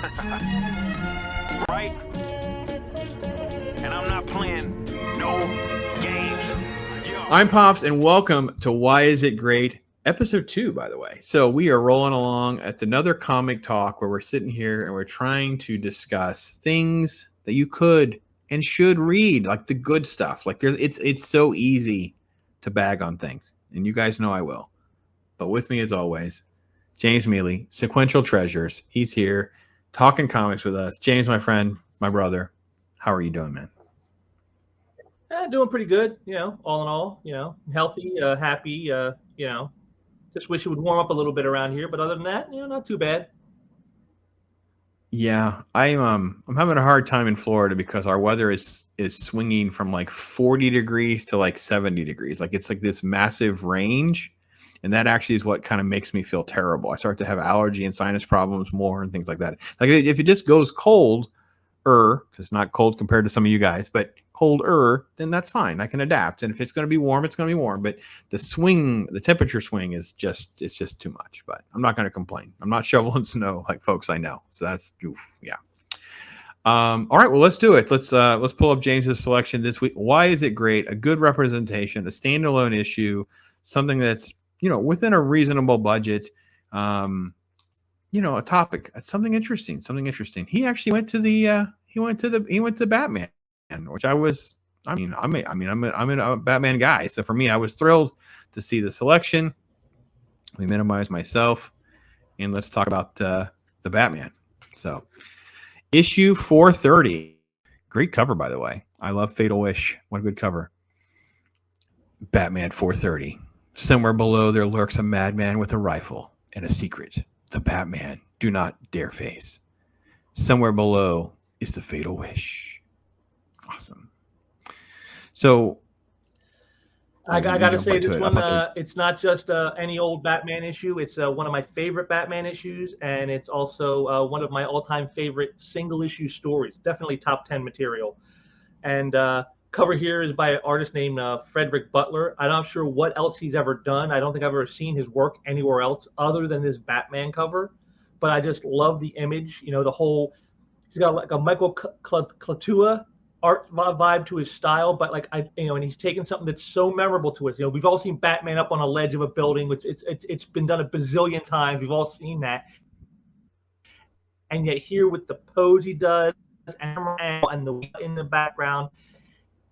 Right? And I'm not playing no games. I'm Pops, and welcome to Why Is It Great? Episode 2, by the way. So we are rolling along at another comic talk where we're sitting here and we're trying to discuss things that you could and should read, like the good stuff. Like it's so easy to bag on things, and you guys know I will. But with me, as always, James Meeley, Sequential Treasures. He's here talking comics with us. James, my friend, my brother, how are you doing, man? Doing pretty good, all in all, healthy, happy, just wish it would warm up a little bit around here, but other than that, not too bad. Yeah, I'm having a hard time in Florida because our weather is swinging from like 40 degrees to like 70 degrees. Like it's like this massive range, and that actually is what kind of makes me feel terrible. I start to have allergy and sinus problems more and things like that. Like if it just goes cold, because it's not cold compared to some of you guys, but colder, then that's fine. I can adapt. And if it's going to be warm, it's going to be warm. But the temperature swing it's just too much. But I'm not going to complain. I'm not shoveling snow like folks I know. So that's yeah. All right, well, let's do it. Let's pull up James's selection this week. Why is it great? A good representation, a standalone issue, something that's within a reasonable budget. A topic, something interesting. He actually went to the Batman, which I'm a Batman guy. So for me, I was thrilled to see the selection. We minimize myself, and let's talk about the Batman. So issue 430, great cover, by the way. I love Fatal Wish. What a good cover. Batman 430. Somewhere below there lurks a madman with a rifle and a secret the Batman do not dare face. Somewhere below is the Fatal Wish. Awesome. So I got to say this one, it's not just any old Batman issue. It's one of my favorite Batman issues, and it's also one of my all-time favorite single-issue stories. Definitely top 10 material. And cover here is by an artist named Frederick Butler. I'm not sure what else he's ever done. I don't think I've ever seen his work anywhere else other than this Batman cover. But I just love the image. The whole, he's got like a Michael Klatua art vibe to his style, but and he's taken something that's so memorable to us. We've all seen Batman up on a ledge of a building, which it's been done a bazillion times. We've all seen that. And yet here with the pose he does and the in the background,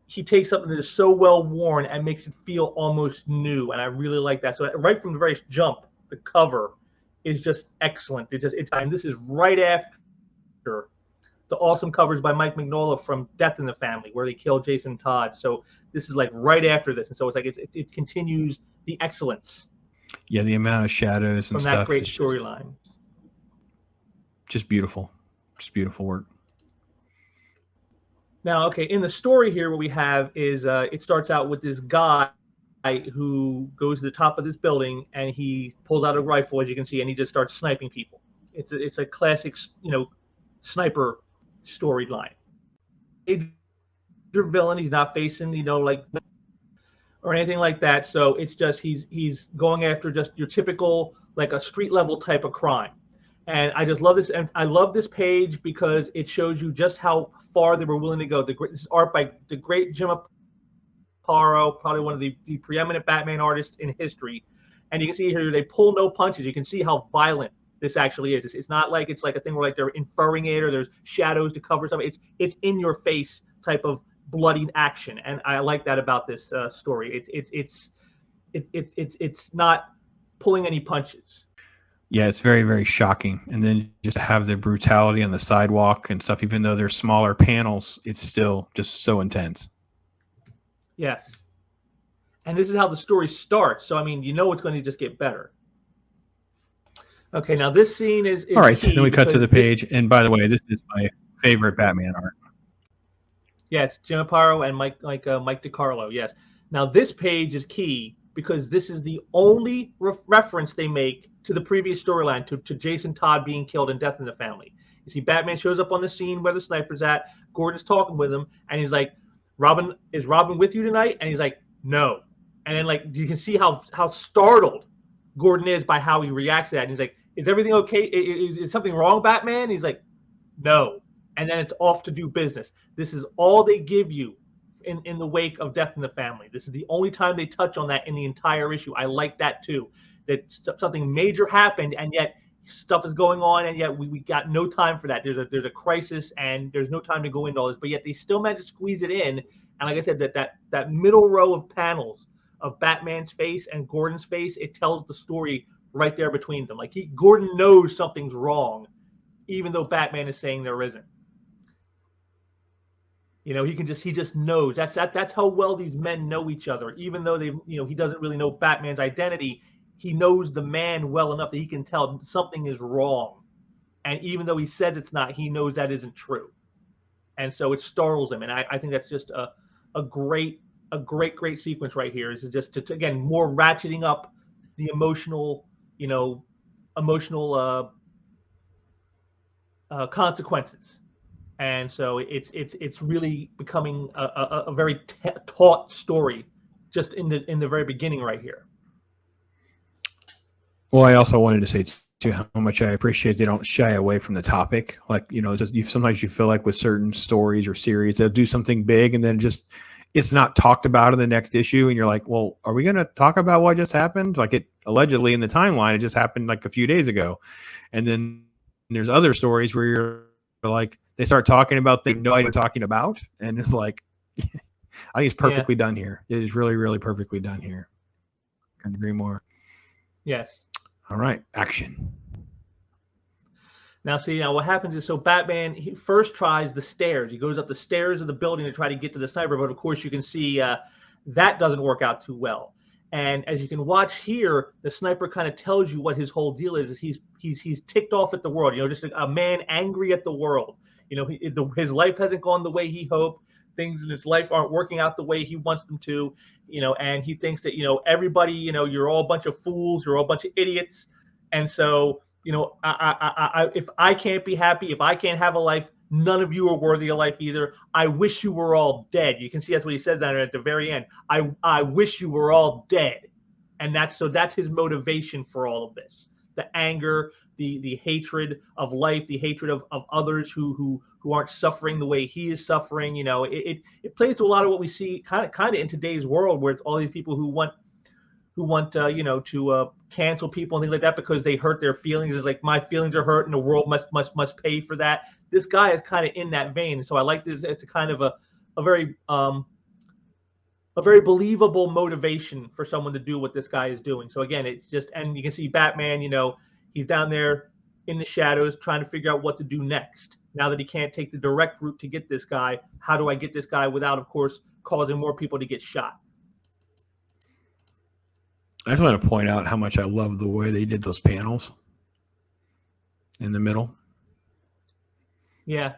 he takes something that is so well worn and makes it feel almost new, and I really like that. So right from the very jump, the cover is just excellent. And this is right after the awesome covers by Mike Mignola from Death in the Family, where they kill Jason Todd. So this is like right after this, and so it's like it continues the excellence. Yeah, the amount of shadows and from stuff. That great storyline. Just beautiful work. Now, okay, in the story here, what we have is it starts out with this guy who goes to the top of this building and he pulls out a rifle, as you can see, and he just starts sniping people. It's a classic, sniper storyline. Major villain, he's not facing, or anything like that. So it's just he's going after just your typical like a street level type of crime. And I just love this, and I love this page because it shows you just how far they were willing to go. This is art by the great Jim Aparo, probably one of the preeminent Batman artists in history. And you can see here they pull no punches. You can see how violent this actually is. It's not like it's like a thing where like they're inferring it or there's shadows to cover something. It's in your face type of bloody action, and I like that about this story. It's not pulling any punches. Yeah, it's very, very shocking. And then just to have the brutality on the sidewalk and stuff, even though they're smaller panels, it's still just so intense. Yes. And this is how the story starts. So, I mean, it's going to just get better. Okay, now this scene is all right, then we cut to the page. And by the way, this is my favorite Batman art. Yes, Jim Aparo and Mike DiCarlo, yes. Now, this page is key because this is the only reference they make to the previous storyline, to Jason Todd being killed in Death in the Family. You see, Batman shows up on the scene where the sniper's at. Gordon's talking with him, and he's like, is Robin with you tonight? And he's like, no. And then, like, you can see how startled Gordon is by how he reacts to that. And he's like, is everything okay? Is something wrong, Batman? And he's like, No. And then it's off to do business. This is all they give you in the wake of Death in the Family. This is the only time they touch on that in the entire issue. I like that too, that something major happened and yet stuff is going on, and yet we got no time for that. There's a crisis and there's no time to go into all this, but yet they still managed to squeeze it in. And like I said, that middle row of panels of Batman's face and Gordon's face, it tells the story right there between them. Like Gordon knows something's wrong, even though Batman is saying there isn't. You know, he just knows. That's how well these men know each other. Even though he doesn't really know Batman's identity, he knows the man well enough that he can tell something is wrong. And even though he says it's not, he knows that isn't true. And so it startles him. And I think that's just a great sequence right here. Is just to again, more ratcheting up the emotional consequences. And so it's really becoming a very taut story just in the very beginning right here. Well, I also wanted to say too how much I appreciate they don't shy away from the topic. Like, sometimes you feel like with certain stories or series, they'll do something big and then just it's not talked about in the next issue. And you're like, well, are we going to talk about what just happened? Like it allegedly in the timeline, it just happened like a few days ago. And then there's other stories where you're like, they start talking about things no idea what they're talking about. And it's like, I think it's perfectly done here. It is really, really perfectly done here. Couldn't agree more. Yes. All right. Action. Now, what happens is, so Batman, he first tries the stairs. He goes up the stairs of the building to try to get to the sniper, but of course you can see that doesn't work out too well. And as you can watch here, the sniper kind of tells you what his whole deal is he's ticked off at the world, just a man angry at the world. His life hasn't gone the way he hoped. Things in his life aren't working out the way he wants them to, and he thinks that, everybody, you're all a bunch of fools, you're all a bunch of idiots. And so, if I can't be happy, if I can't have a life, none of you are worthy of life either. I wish you were all dead. You can see that's what he says down there at the very end. I wish you were all dead. And that's his motivation for all of this. The anger, the hatred of life, the hatred of others who aren't suffering the way he is suffering. It plays to a lot of what we see kind of in today's world, where it's all these people who want to cancel people and things like that because they hurt their feelings. It's like, my feelings are hurt and the world must pay for that. This guy is kind of in that vein. So I like this. It's a kind of a very believable motivation for someone to do what this guy is doing. So again, it's just, and you can see Batman, he's down there in the shadows trying to figure out what to do next. Now that he can't take the direct route to get this guy, how do I get this guy without, of course, causing more people to get shot? I just want to point out how much I love the way they did those panels in the middle. Yeah,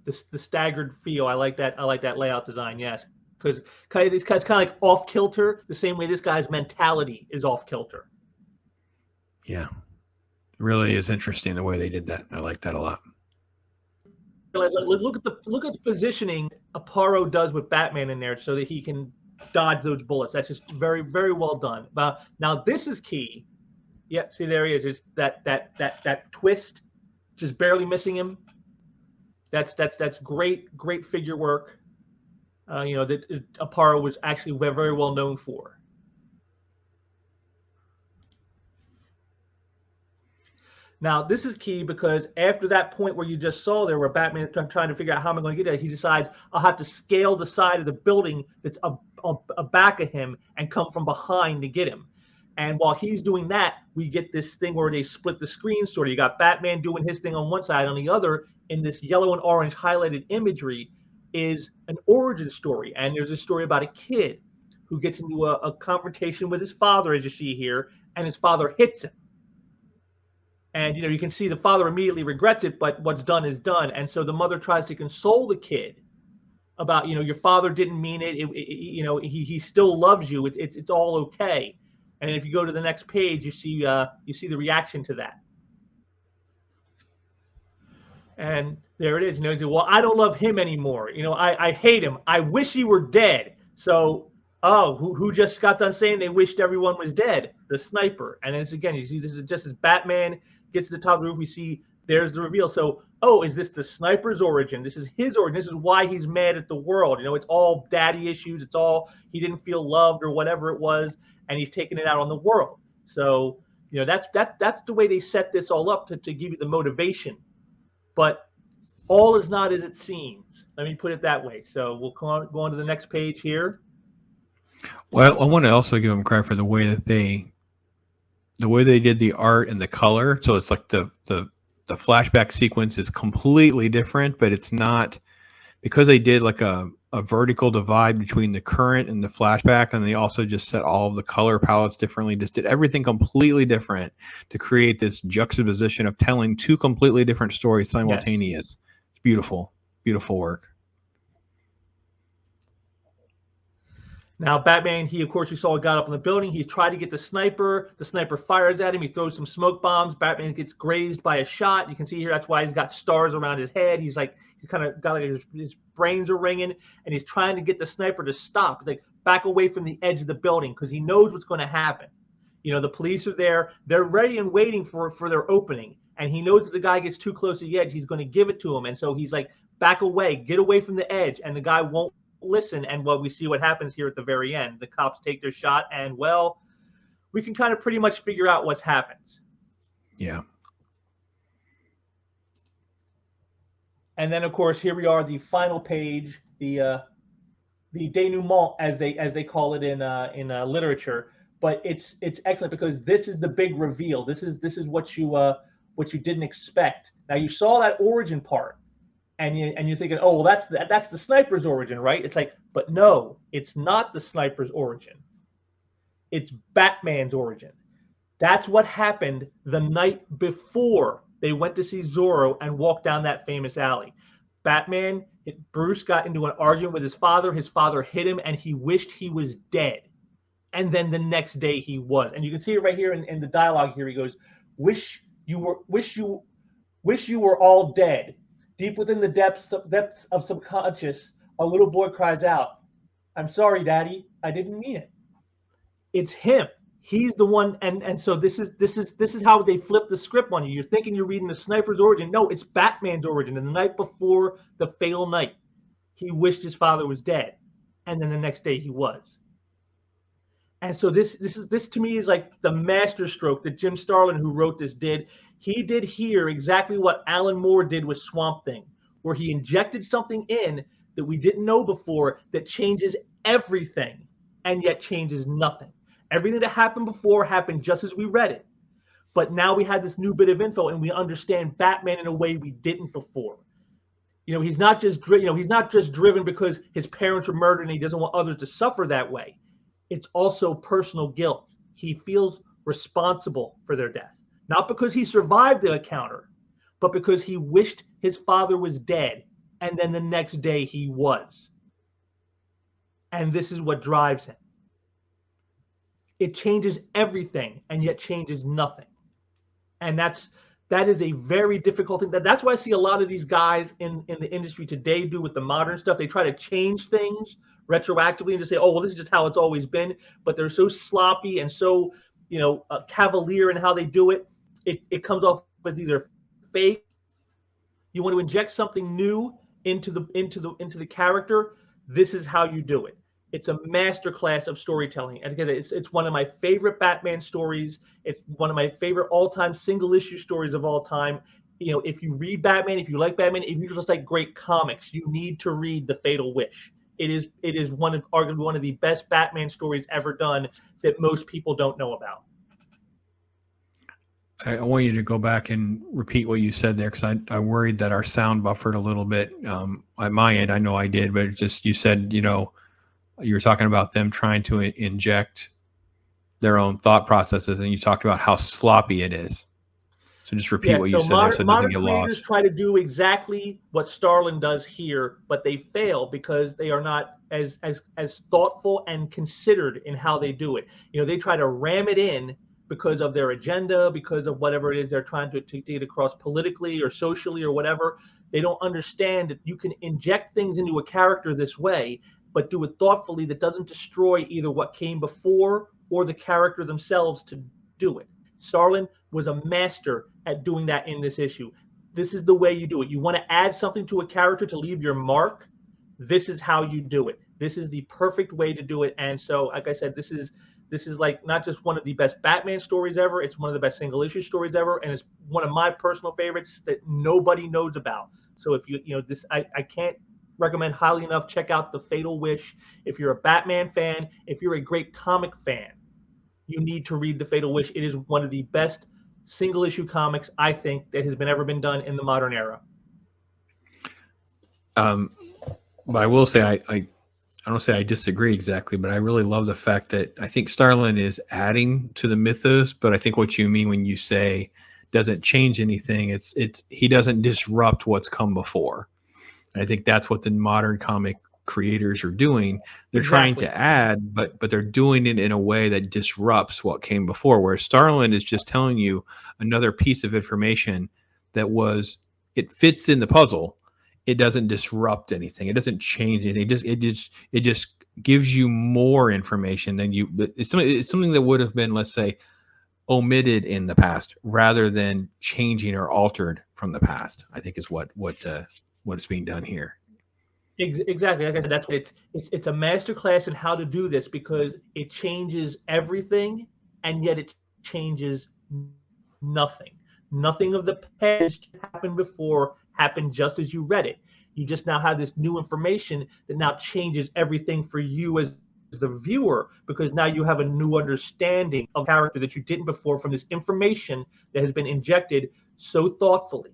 the staggered feel. I like that. I like that layout design. Yes, because it's kind of like off kilter, the same way this guy's mentality is off kilter. Yeah, it really is interesting the way they did that. I like that a lot. Look at the positioning Aparo does with Batman in there, so that he can dodge those bullets. That's just very, very well done. Now this is key. Yep, see, there he is. Just that twist, just barely missing him. That's great figure work. That Aparo was actually very well known for. Now, this is key because after that point where you just saw there, where Batman is trying to figure out how am I going to get there, he decides I'll have to scale the side of the building that's back of him and come from behind to get him. And while he's doing that, we get this thing where they split the screen sort of. You got Batman doing his thing on one side, on the other, in this yellow and orange highlighted imagery, is an origin story. And there's a story about a kid who gets into a confrontation with his father, as you see here, and his father hits him. And, you can see the father immediately regrets it, but what's done is done. And so the mother tries to console the kid about, your father didn't mean it. He still loves you. It's all okay. And if you go to the next page, you see the reaction to that. And there it is. He says, well, I don't love him anymore. I hate him. I wish he were dead. So, who just got done saying they wished everyone was dead? the sniper. And then again, you see this is just as Batman gets to the top of the roof, we see there's the reveal. So, oh, is this the sniper's origin? This is his origin. This is why he's mad at the world. You know, it's all daddy issues. It's all he didn't feel loved or whatever it was, and he's taking it out on the world. So, you know, that's the way they set this all up to give you the motivation. But all is not as it seems. Let me put it that way. So we'll go on to the next page here. Well, I want to also give them credit for the way that they did the art and the color. So it's like the flashback sequence is completely different, but it's not, because they did like a vertical divide between the current and the flashback, and they also just set all of the color palettes differently, just did everything completely different to create this juxtaposition of telling two completely different stories simultaneous. Yes. It's beautiful, beautiful work. Now, Batman, he, of course, you saw, got up in the building. He tried to get the sniper. The sniper fires at him. He throws some smoke bombs. Batman gets grazed by a shot. You can see here, that's why he's got stars around his head. He's kind of got like his brains are ringing, and he's trying to get the sniper to stop. He's like, back away from the edge of the building, because he knows what's going to happen. You know, the police are there. They're ready and waiting for their opening. And he knows if the guy gets too close to the edge, he's going to give it to him. And so he's like, back away, get away from the edge. And the guy won't listen. And we see what happens here at the very end. The cops take their shot, and well, we can kind of pretty much figure out what happens. Yeah. And then, of course, here we are, the final page, the denouement, as they call it in literature. But it's excellent, because this is the big reveal. This is what you didn't expect. Now, you saw that origin part, and you're thinking, oh, well, that's the sniper's origin, right? It's like, but no, it's not the sniper's origin. It's Batman's origin. That's what happened the night before they went to see Zorro and walked down that famous alley. Bruce got into an argument with his father. His father hit him, and he wished he was dead. And then the next day he was. And you can see it right here in the dialogue here. He goes, wish you were all dead. Deep within the depths of subconscious, a little boy cries out, I'm sorry, Daddy. I didn't mean it. It's him. He's the one. And so this is how they flip the script on you. You're thinking you're reading the sniper's origin. No, it's Batman's origin. And the night before the fatal night, he wished his father was dead. And then the next day he was. And so this to me is like the masterstroke that Jim Starlin, who wrote this, did. He did here exactly what Alan Moore did with Swamp Thing, where he injected something in that we didn't know before that changes everything and yet changes nothing. Everything that happened before happened just as we read it. But now we had this new bit of info, and we understand Batman in a way we didn't before. You know, he's not just driven because his parents were murdered and he doesn't want others to suffer that way. It's also personal guilt. He feels responsible for their death. Not because he survived the encounter, but because he wished his father was dead, and then the next day he was. And this is what drives him. It changes everything, and yet changes nothing. And that is a very difficult thing. That's why I see a lot of these guys in the industry today do with the modern stuff. They try to change things retroactively and just say, oh, well, this is just how it's always been. But they're so sloppy and so, cavalier in how they do it. It comes off as either fake. You want to inject something new into the character. This is how you do it. It's a masterclass of storytelling. And again, it's one of my favorite Batman stories. It's one of my favorite all-time single-issue stories of all time. You know, if you read Batman, if you like Batman, if you just like great comics, you need to read The Fatal Wish. It is arguably one of the best Batman stories ever done that most people don't know about. I want you to go back and repeat what you said there, because I worried that our sound buffered a little bit. On my end, I know I did, but you said, you were talking about them trying to inject their own thought processes, and you talked about how sloppy it is. So just repeat what you said there so it doesn't get lost. Modern creators try to do exactly what Starlin does here, but they fail because they are not as thoughtful and considered in how they do it. They try to ram it in because of their agenda, because of whatever it is they're trying to get across politically or socially or whatever. They don't understand that you can inject things into a character this way, but do it thoughtfully that doesn't destroy either what came before or the character themselves to do it. Starlin was a master at doing that in this issue. This is the way you do it. You want to add something to a character to leave your mark. This is how you do it. This is the perfect way to do it. And so, like I said, this is like not just one of the best Batman stories ever. It's one of the best single issue stories ever, and it's one of my personal favorites that nobody knows about. So if I can't recommend highly enough. Check out The Fatal Wish. If you're a Batman fan, if you're a great comic fan, you need to read The Fatal Wish. It is one of the best single issue comics I think that has ever been done in the modern era. But I will say I don't say I disagree exactly, but I really love the fact that I think Starlin is adding to the mythos. But I think what you mean when you say doesn't change anything, it's he doesn't disrupt what's come before. And I think that's what the modern comic creators are doing. They're trying to add, but they're doing it in a way that disrupts what came before. Whereas Starlin is just telling you another piece of information that it fits in the puzzle. It doesn't disrupt anything. It doesn't change anything. It just gives you more information than you. It's something that would have been, let's say, omitted in the past rather than changing or altered from the past. I think is what's being done here. Exactly. Like I said, that's what it's a masterclass in how to do this, because it changes everything and yet it changes nothing. Nothing of the past happened before happened just as you read it. You just now have this new information that now changes everything for you as the viewer, because now you have a new understanding of character that you didn't before from this information that has been injected so thoughtfully.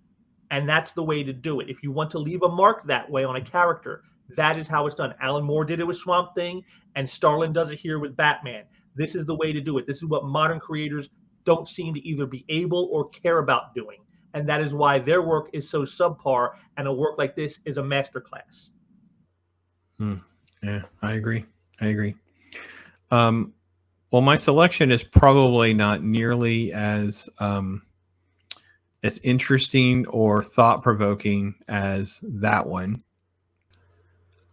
And that's the way to do it. If you want to leave a mark that way on a character, that is how it's done. Alan Moore did it with Swamp Thing, and Starlin does it here with Batman. This is the way to do it. This is what modern creators don't seem to either be able or care about doing. And that is why their work is so subpar, and a work like this is a masterclass. Yeah, I agree. Well, my selection is probably not nearly as interesting or thought-provoking as that one.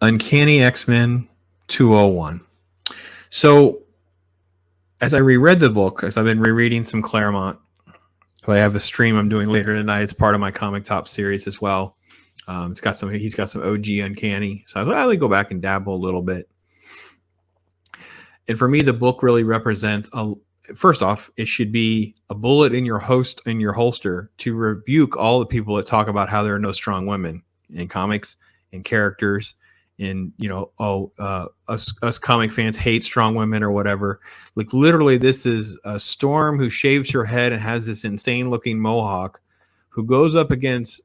Uncanny X-Men 201. So as I reread the book, as I've been rereading some Claremont, I have a stream I'm doing later tonight. It's part of my Comic Top series as well. He's got some OG Uncanny. So I like go back and dabble a little bit. And for me, the book really represents first off, it should be a bullet in your holster to rebuke all the people that talk about how there are no strong women in comics and characters. And us comic fans hate strong women or whatever. Like literally, this is a Storm who shaves her head and has this insane looking mohawk, who goes up against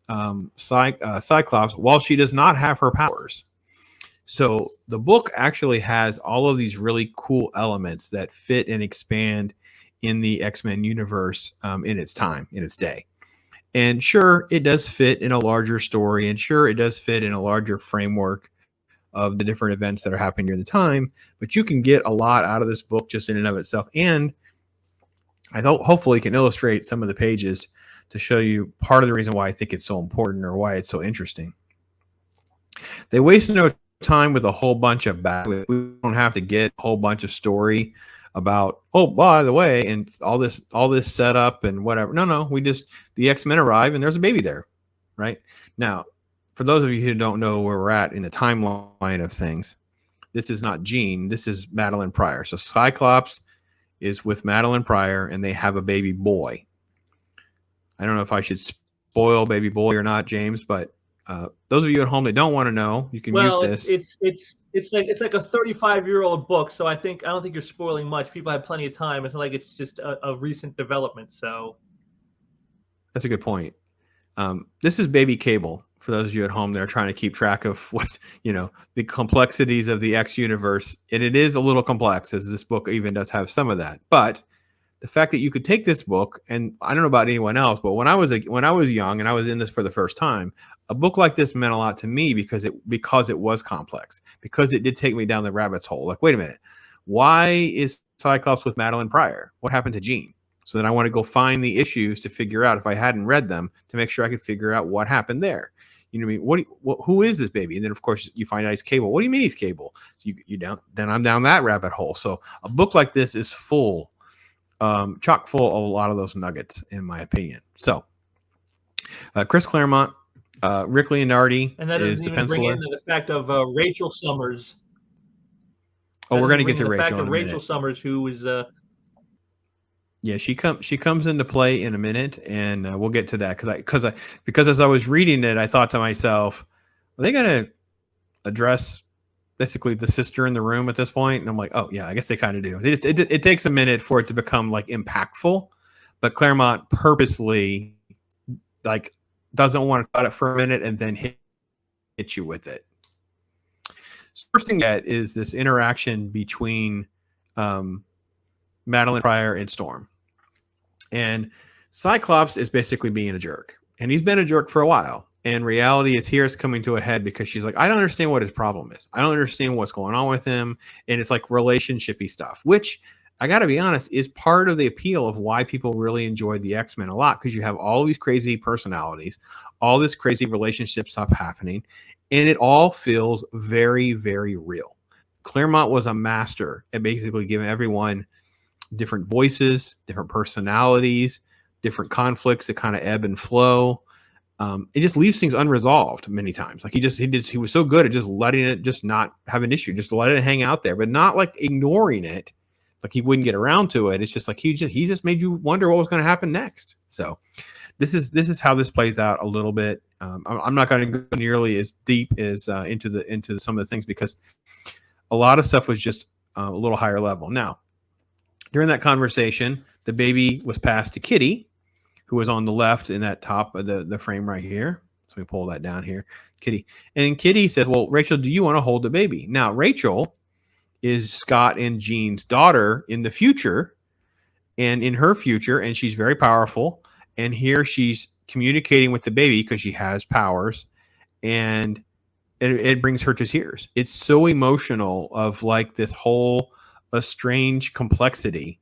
Cyclops while she does not have her powers. So the book actually has all of these really cool elements that fit and expand in the X-Men universe in its time, in its day. And sure, it does fit in a larger story, and sure, it does fit in a larger framework of the different events that are happening during the time. But you can get a lot out of this book just in and of itself. And I hopefully can illustrate some of the pages to show you part of the reason why I think it's so important or why it's so interesting. They waste no time with a whole bunch of we don't have to get a whole bunch of story about, oh, by the way, and all this setup and whatever. No, the X-Men arrive and there's a baby there, right? Now, for those of you who don't know where we're at in the timeline of things, this is not Jean, this is Madeline Pryor. So Cyclops is with Madeline Pryor and they have a baby boy. I don't know if I should spoil baby boy or not, James, but those of you at home that don't want to know, you can mute this. It's like a 35-year-old book, so I don't think you're spoiling much. People have plenty of time. It's not like it's just a recent development. So that's a good point. This is Baby Cable. For those of you at home that are trying to keep track of what's, the complexities of the X universe, and it is a little complex, as this book even does have some of that. But the fact that you could take this book, and I don't know about anyone else, but when I was young and I was in this for the first time, a book like this meant a lot to me because it was complex, because it did take me down the rabbit's hole. Like, wait a minute, why is Cyclops with Madeline Pryor? What happened to Jean? So then I want to go find the issues to figure out, if I hadn't read them, to make sure I could figure out what happened there. You know what I mean? Who is this baby? And then of course you find out he's Cable. What do you mean he's Cable? Then I'm down that rabbit hole. So a book like this is full, chock full of a lot of those nuggets, in my opinion. So Chris Claremont, Rick Leonardi and that is doesn't the even bring penciler. in the fact of Rachel Summers. Oh, we're going to get to the Rachel fact in a of minute. Rachel Summers, who is yeah, she comes into play in a minute, and we'll get to that because as I was reading it, I thought to myself, are they going to address basically the sister in the room at this point? And I'm like, oh yeah, I guess they kind of do. It takes a minute for it to become like impactful, but Claremont purposely like doesn't want to cut it for a minute and then hit you with it. So first thing that is this interaction between Madeline Pryor and Storm. And Cyclops is basically being a jerk. And he's been a jerk for a while. And reality is here it's coming to a head because she's like, I don't understand what his problem is. I don't understand what's going on with him. And it's like relationshipy stuff, which I got to be honest is part of the appeal of why people really enjoyed the X-Men a lot. Because you have all these crazy personalities, all this crazy relationship stuff happening. And it all feels very, very real. Claremont was a master at basically giving everyone different voices, different personalities, different conflicts that kind of ebb and flow. It just leaves things unresolved many times. Like he was so good at just letting it just not have an issue, just let it hang out there, but not like ignoring it. Like he wouldn't get around to it. It's just like he just made you wonder what was going to happen next. So this is how this plays out a little bit. I'm not going to go nearly as deep as into some of the things because a lot of stuff was just a little higher level. Now, during that conversation, the baby was passed to Kitty, who was on the left in that top of the frame right here. So we pull that down here, Kitty. And Kitty says, well, Rachel, do you want to hold the baby? Now, Rachel is Scott and Jean's daughter in the future and in her future, and she's very powerful. And here she's communicating with the baby because she has powers, and it brings her to tears. It's so emotional of like this whole a strange complexity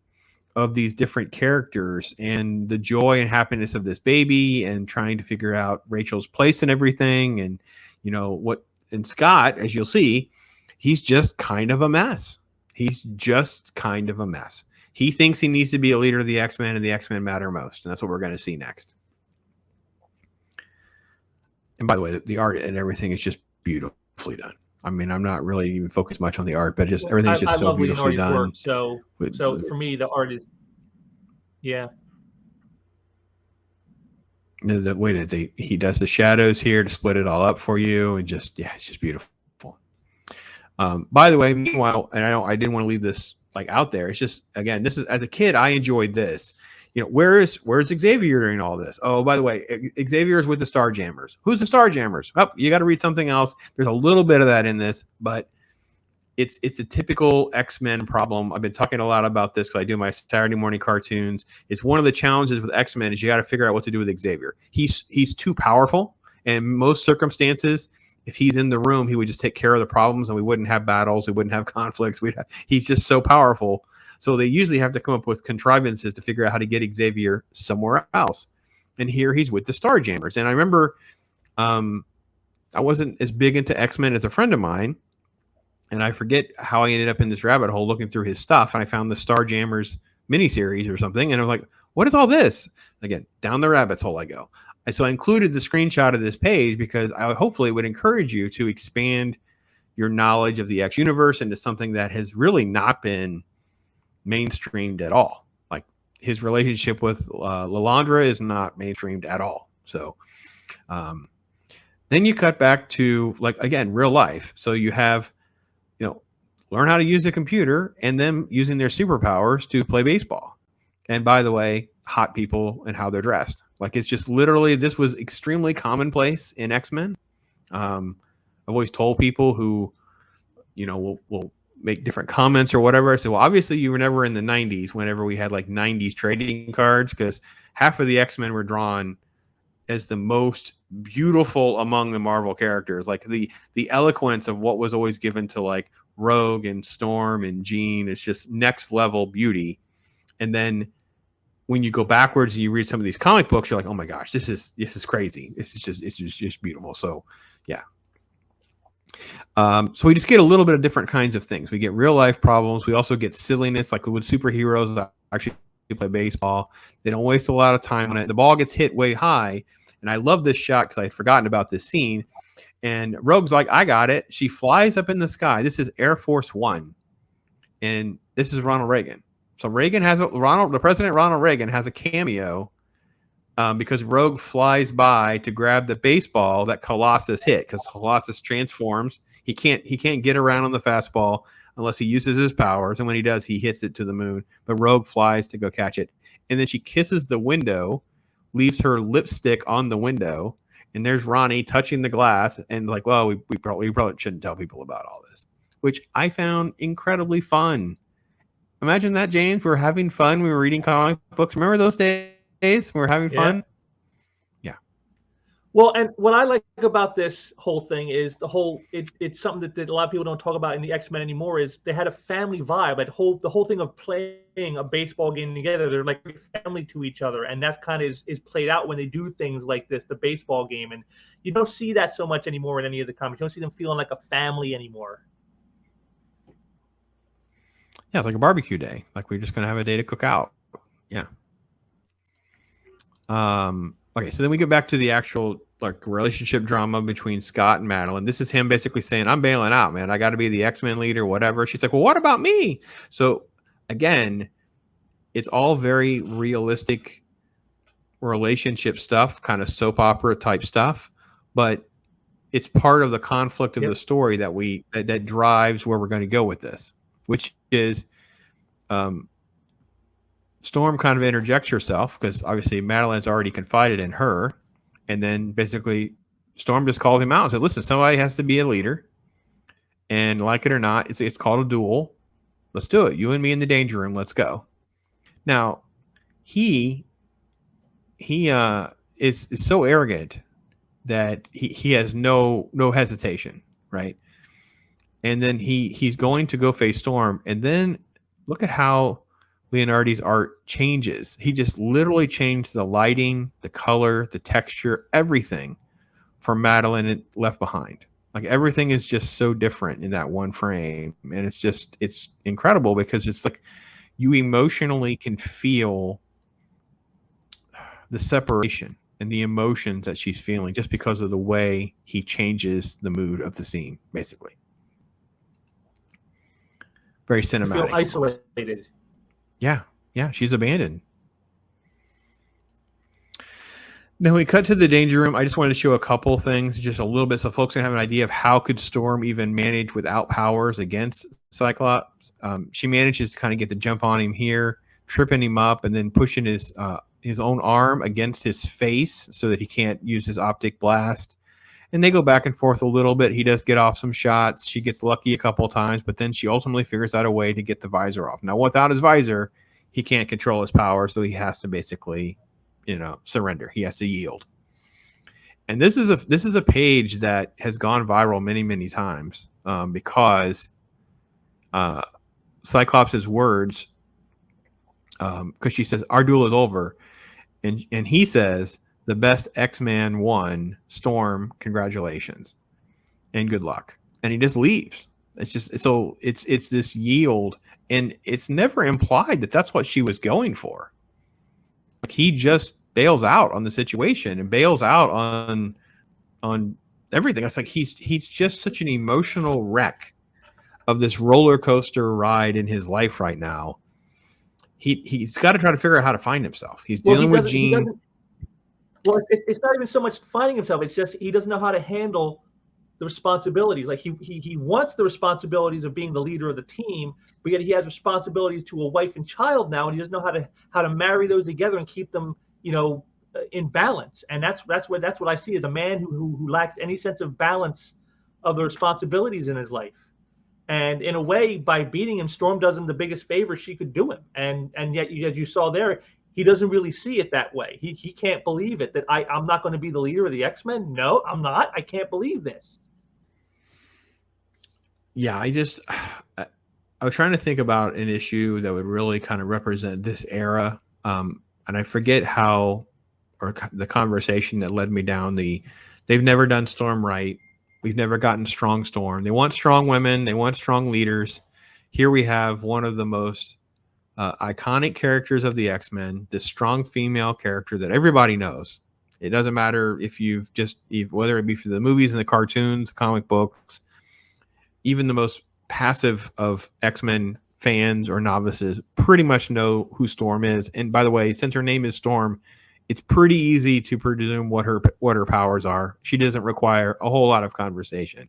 of these different characters and the joy and happiness of this baby and trying to figure out Rachel's place in everything. And, you know, what, and Scott, as you'll see, he's just kind of a mess. He's just kind of a mess. He thinks he needs to be a leader of the X-Men and the X-Men matter most. And that's what we're going to see next. And by the way, the art and everything is just beautifully done. I mean, I'm not really even focused much on the art, but just everything's just so beautifully done. Work, so for me, the art is, yeah. The way that he does the shadows here to split it all up for you, and just it's just beautiful. By the way, meanwhile, and I didn't want to leave this like out there. It's just again, this is as a kid, I enjoyed this. You know, where's Xavier during all this? Oh, by the way, Xavier's with the Starjammers. Who's the Starjammers? Oh, you got to read something else. There's a little bit of that in this, but it's a typical X-Men problem. I've been talking a lot about this because I do my Saturday morning cartoons. It's one of the challenges with X-Men is you got to figure out what to do with Xavier. He's too powerful, and in most circumstances, if he's in the room, he would just take care of the problems, and we wouldn't have battles, we wouldn't have conflicts. He's just so powerful. So they usually have to come up with contrivances to figure out how to get Xavier somewhere else. And here he's with the Starjammers. And I remember I wasn't as big into X-Men as a friend of mine. And I forget how I ended up in this rabbit hole looking through his stuff. And I found the Starjammers miniseries or something. And I'm like, what is all this? Again, down the rabbit's hole I go. And so I included the screenshot of this page because I hopefully would encourage you to expand your knowledge of the X universe into something that has really not been mainstreamed at all. Like his relationship with Lilandra is not mainstreamed at all. So then you cut back to like, again, real life. So you have, you know, learn how to use a computer and them using their superpowers to play baseball. And by the way, hot people and how they're dressed. Like it's just literally, this was extremely commonplace in X-Men. I've always told people who, you know, will make different comments or whatever. I said, well, obviously you were never in the 90s whenever we had like 90s trading cards, because half of the X-Men were drawn as the most beautiful among the Marvel characters. Like the eloquence of what was always given to like Rogue and Storm and Jean, it's just next level beauty. And then when you go backwards and you read some of these comic books, you're like, oh my gosh, this is crazy. It's just beautiful. So yeah. So we just get a little bit of different kinds of things. We get real life problems. We also get silliness, like with superheroes that actually play baseball. They don't waste a lot of time on it. The ball gets hit way high. And I love this shot because I'd forgotten about this scene. And Rogue's like, I got it. She flies up in the sky. This is Air Force One. And this is Ronald Reagan. So the President Ronald Reagan has a cameo because Rogue flies by to grab the baseball that Colossus hit, because Colossus transforms. He can't get around on the fastball unless he uses his powers, and when he does, he hits it to the moon. But Rogue flies to go catch it, and then she kisses the window, leaves her lipstick on the window, and there's Ronnie touching the glass, and like, well, we probably shouldn't tell people about all this, which I found incredibly fun. Imagine that, James. We were having fun. We were reading comic books. Remember those days? We were having fun. Yeah. Well, and what I like about this whole thing is it's something that a lot of people don't talk about in the X-Men anymore, is they had a family vibe. The whole thing of playing a baseball game together, they're like family to each other. And that kind of is played out when they do things like this, the baseball game. And you don't see that so much anymore in any of the comics. You don't see them feeling like a family anymore. Yeah, it's like a barbecue day. Like we're just going to have a day to cook out. Yeah. Okay, so then we get back to the actual like relationship drama between Scott and Madeline. This is him basically saying, I'm bailing out, man. I got to be the X-Men leader, whatever. She's like, well, what about me? So again, it's all very realistic relationship stuff, kind of soap opera type stuff, but it's part of the conflict of the story that drives where we're going to go with this, which is Storm kind of interjects herself because obviously Madeline's already confided in her. And then basically Storm just called him out and said, listen, somebody has to be a leader. And like it or not, it's called a duel. Let's do it. You and me in the danger room. Let's go. Now, he is so arrogant that he has no hesitation, right? And then he's going to go face Storm. And then look at how Leonardi's art changes. He just literally changed the lighting, the color, the texture, everything for Madeline and Left Behind. Like everything is just so different in that one frame. And it's incredible because it's like you emotionally can feel the separation and the emotions that she's feeling just because of the way he changes the mood of the scene, basically. Very cinematic. You feel isolated. Yeah, she's abandoned. Then we cut to the danger room. I just wanted to show a couple things, just a little bit, so folks can have an idea of how could Storm even manage without powers against Cyclops. She manages to kind of get the jump on him here, tripping him up, and then pushing his own arm against his face so that he can't use his optic blast. And they go back and forth a little bit. He does get off some shots. She gets lucky a couple of times, but then she ultimately figures out a way to get the visor off. Now, without his visor, he can't control his power, so he has to basically, surrender. He has to yield. And this is a page that has gone viral many, many times because Cyclops' words, because she says, our duel is over. And he says, the best X-Man won. Storm, congratulations and good luck. And he just leaves. It's this yield, and it's never implied that that's what she was going for. Like he just bails out on the situation and bails out on everything. It's like he's just such an emotional wreck of this roller coaster ride in his life right now. He's got to try to figure out how to find himself. He's dealing with Jean. Well, it's not even so much finding himself. It's just he doesn't know how to handle the responsibilities. Like he wants the responsibilities of being the leader of the team, but yet he has responsibilities to a wife and child now, and he doesn't know how to marry those together and keep them, in balance. And that's what I see as a man who lacks any sense of balance of the responsibilities in his life. And in a way, by beating him, Storm does him the biggest favor she could do him. And yet, as you saw there, he doesn't really see it that way. He can't believe it, that I'm not going to be the leader of the X-Men. No, I'm not. I can't believe this. Yeah, I was trying to think about an issue that would really kind of represent this era. and I forget how, or the conversation that led me down they've never done Storm right. We've never gotten strong Storm. They want strong women. They want strong leaders. Here we have one of the most iconic characters of the X-Men, this strong female character that everybody knows. It doesn't matter if whether it be for the movies and the cartoons, the comic books, even the most passive of X-Men fans or novices pretty much know who Storm is. And by the way, since her name is Storm, it's pretty easy to presume what her powers are. She doesn't require a whole lot of conversation.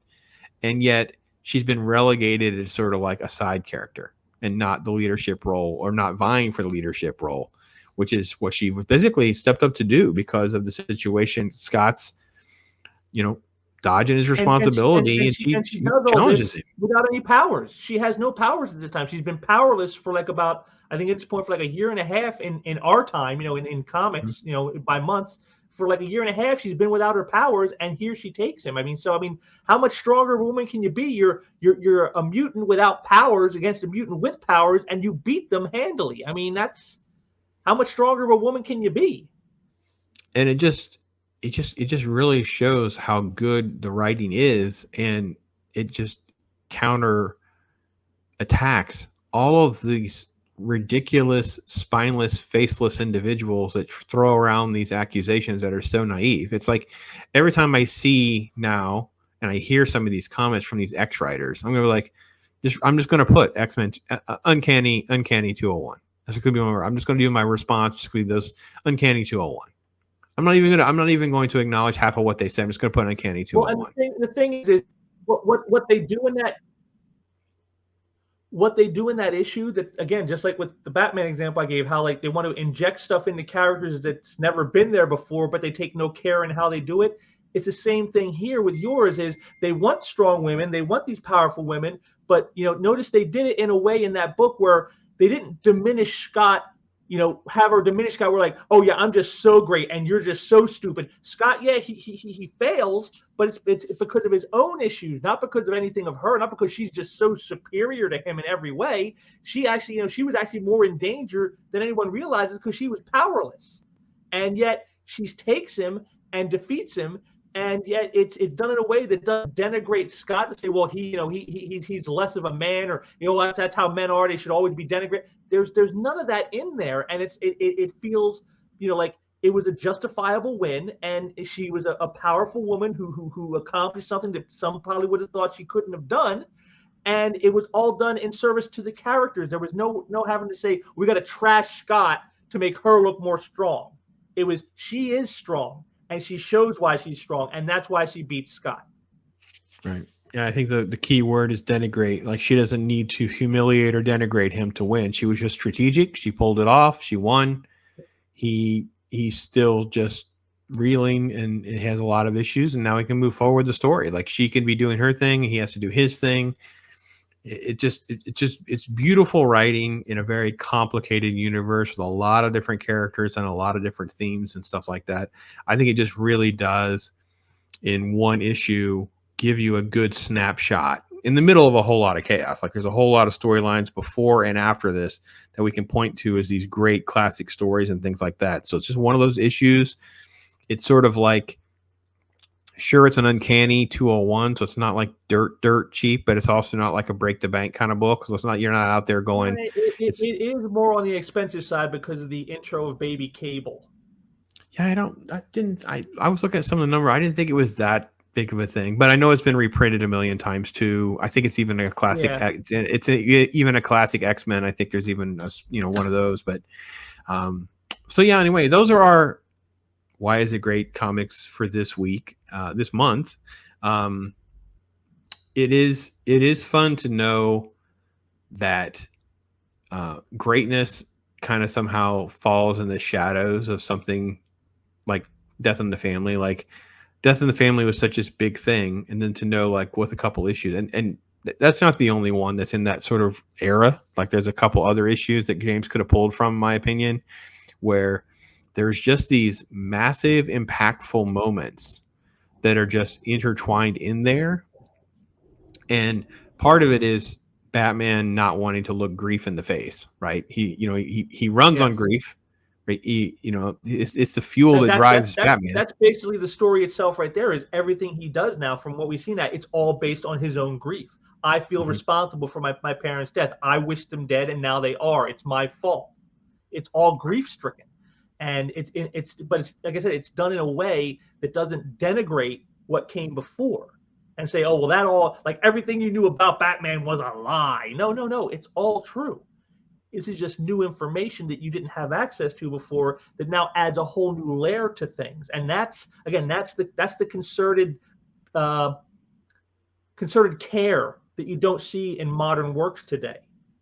And yet she's been relegated as sort of like a side character and not the leadership role, or not vying for the leadership role, which is what she basically stepped up to do because of the situation. Scott's, dodging his responsibility, and she challenges him without any powers. She has no powers at this time. She's been powerless for like about, I think at this point, for like a year and a half in our time, in comics, by months. For like a year and a half, she's been without her powers, and here she takes him. How much stronger of a woman can you be? You're a mutant without powers against a mutant with powers, and you beat them handily. That's how much stronger of a woman can you be? And it just really shows how good the writing is, and it just counter attacks all of these ridiculous, spineless, faceless individuals that throw around these accusations that are so naive. It's like every time I see now and I hear some of these comments from these X writers, I'm gonna be like, I'm just gonna put X-Men uncanny 201. That's gonna be I'm just gonna do my response. Just gonna be those uncanny 201. I'm not even going to acknowledge half of what they say. I'm just going to put uncanny 201. Well, and the thing is what they do in that. What they do in that issue, that again, just like with the Batman example I gave, how like they want to inject stuff into characters that's never been there before, but they take no care in how they do it. It's the same thing here with yours. Is they want strong women, they want these powerful women, but notice they did it in a way in that book where they didn't diminish Scott. Have her diminish Scott. We're like, oh yeah, I'm just so great, and you're just so stupid. Scott, yeah, he fails, but it's because of his own issues, not because of anything of her, not because she's just so superior to him in every way. She actually, she was actually more in danger than anyone realizes because she was powerless, and yet she takes him and defeats him. And yet it's done in a way that doesn't denigrate Scott to say, well, he's less of a man, or that's how men are. They should always be denigrated. There's none of that in there, and it feels like it was a justifiable win, and she was a powerful woman who accomplished something that some probably would have thought she couldn't have done, and it was all done in service to the characters. There was no having to say we got to trash Scott to make her look more strong. It was, she is strong. And she shows why she's strong, and that's why she beats Scott. Right. Yeah, I think the key word is denigrate. Like, she doesn't need to humiliate or denigrate him to win. She was just strategic. She pulled it off. She won. He's still just reeling, and it has a lot of issues, and now he can move forward the story. Like, she can be doing her thing. He has to do his thing. It's beautiful writing in a very complicated universe with a lot of different characters and a lot of different themes and stuff like that. I think it just really does, in one issue, give you a good snapshot in the middle of a whole lot of chaos. Like, there's a whole lot of storylines before and after this that we can point to as these great classic stories and things like that. So it's just one of those issues. It's sort of like, sure, it's an uncanny 201, so it's not like dirt cheap, but it's also not like a break the bank kind of book. So you're not out there going. It is more on the expensive side because of the intro of Baby Cable. Yeah, I was looking at some of the number. I didn't think it was that big of a thing, but I know it's been reprinted a million times too. I think it's even a classic. Yeah. Even a classic X-Men. I think there's even one of those. But so yeah. Anyway, those are our Why Is It Great comics for this week, this month. It is fun to know that greatness kind of somehow falls in the shadows of something like Death in the Family. Like, Death in the Family was such a big thing, and then to know, like, with a couple issues, and that's not the only one that's in that sort of era. Like, there's a couple other issues that James could have pulled from, in my opinion, where there's just these massive, impactful moments that are just intertwined in there. And part of it is Batman not wanting to look grief in the face, right? He runs on grief. right? It's the fuel that drives Batman. That's basically the story itself right there. Is everything he does now, from what we've seen, that it's all based on his own grief. I feel responsible for my parents' death. I wished them dead, and now they are. It's my fault. It's all grief stricken, and but like I said, it's done in a way that doesn't denigrate what came before and say, oh well, that all, like, everything you knew about Batman was a lie. No, it's all true. This is just new information that you didn't have access to before that now adds a whole new layer to things. And that's the concerted care that you don't see in modern works today.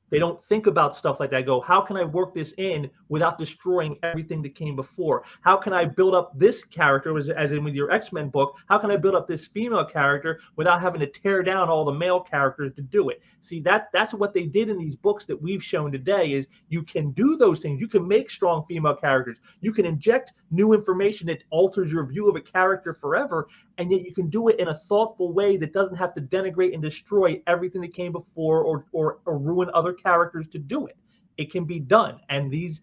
They don't think about stuff like that. Go, how can I work this in without destroying everything that came before? How can I build up this character, as in with your X-Men book? How can I build up this female character without having to tear down all the male characters to do it? See, that's what they did in these books that we've shown today. Is you can do those things. You can make strong female characters. You can inject new information that alters your view of a character forever, and yet you can do it in a thoughtful way that doesn't have to denigrate and destroy everything that came before or ruin other characters to do it. It can be done. And these,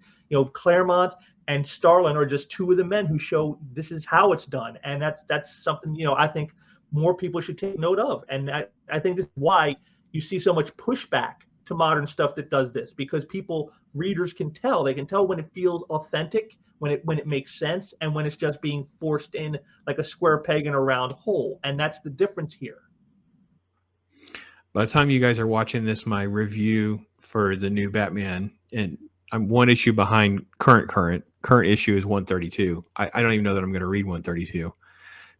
Claremont and Starlin are just two of the men who show this is how it's done. And that's something, I think more people should take note of. And I think this is why you see so much pushback to modern stuff that does this, because readers can tell. They can tell when it feels authentic, when it makes sense, and when it's just being forced in like a square peg in a round hole. And that's the difference here. By the time you guys are watching this, my review for the new Batman, and I'm one issue behind current issue is 132. I don't even know that I'm going to read 132,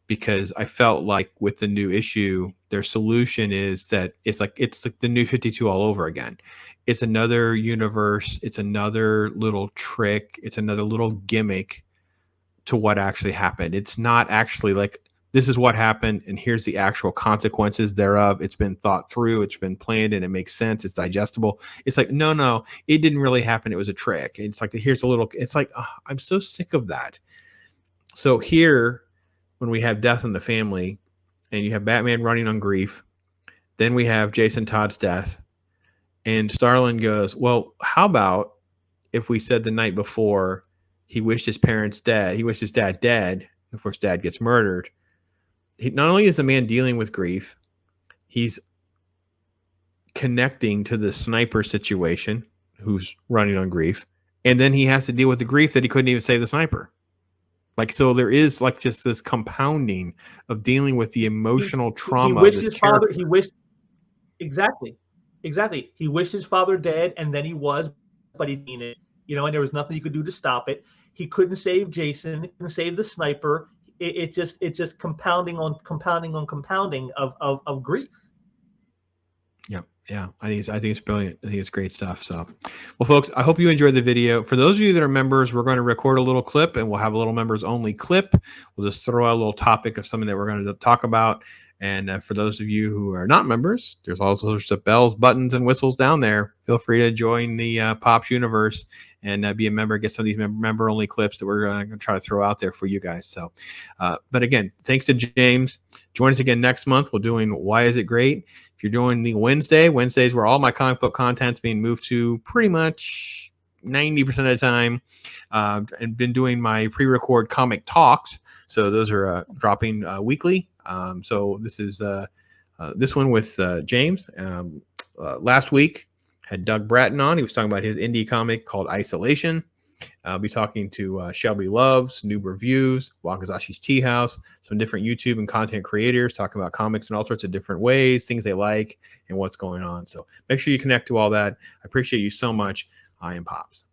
because I felt like with the new issue, their solution is that it's like the new 52 all over again. It's another universe. It's another little trick. It's another little gimmick to what actually happened. It's not actually like, this is what happened, and here's the actual consequences thereof. It's been thought through, it's been planned, and it makes sense. It's digestible. It's like, no, it didn't really happen. It was a trick. It's like, here's a little, it's like, oh, I'm so sick of that. So here, when we have death in the family, and you have Batman running on grief, then we have Jason Todd's death, and Starlin goes, well, how about if we said the night before he wished his parents dead, he wished his dad dead, of course dad gets murdered. Not only is the man dealing with grief, he's connecting to the sniper situation who's running on grief, and then he has to deal with the grief that he couldn't even save the sniper. Like, so there is like just this compounding of dealing with the emotional trauma. He wished his father. He wished exactly. He wished his father dead, and then he was, but he didn't. And there was nothing you could do to stop it. He couldn't save Jason. He couldn't save the sniper. It's just compounding on compounding of grief. Yeah. I think it's brilliant. I think it's great stuff. So, well, folks, I hope you enjoyed the video. For those of you that are members, we're going to record a little clip, and we'll have a little members only clip. We'll just throw out a little topic of something that we're going to talk about. And for those of you who are not members, there's also just bells, buttons, and whistles down there. Feel free to join the Pops universe and be a member, get some of these member-only clips that we're going to try to throw out there for you guys. So, but again, thanks to James. Join us again next month. We're doing Why Is It Great? If you're doing the Wednesdays where all my comic book content's being moved to pretty much 90% of the time, and been doing my pre-record comic talks. So those are dropping weekly. So this is this one with James. Last week had Doug Bratton on. He was talking about his indie comic called Isolation. I'll be talking to Shelby Loves, Noob Reviews, Wakazashi's Tea House, some different YouTube and content creators talking about comics in all sorts of different ways, things they like, and what's going on. So make sure you connect to all that. I appreciate you so much. I am Pops.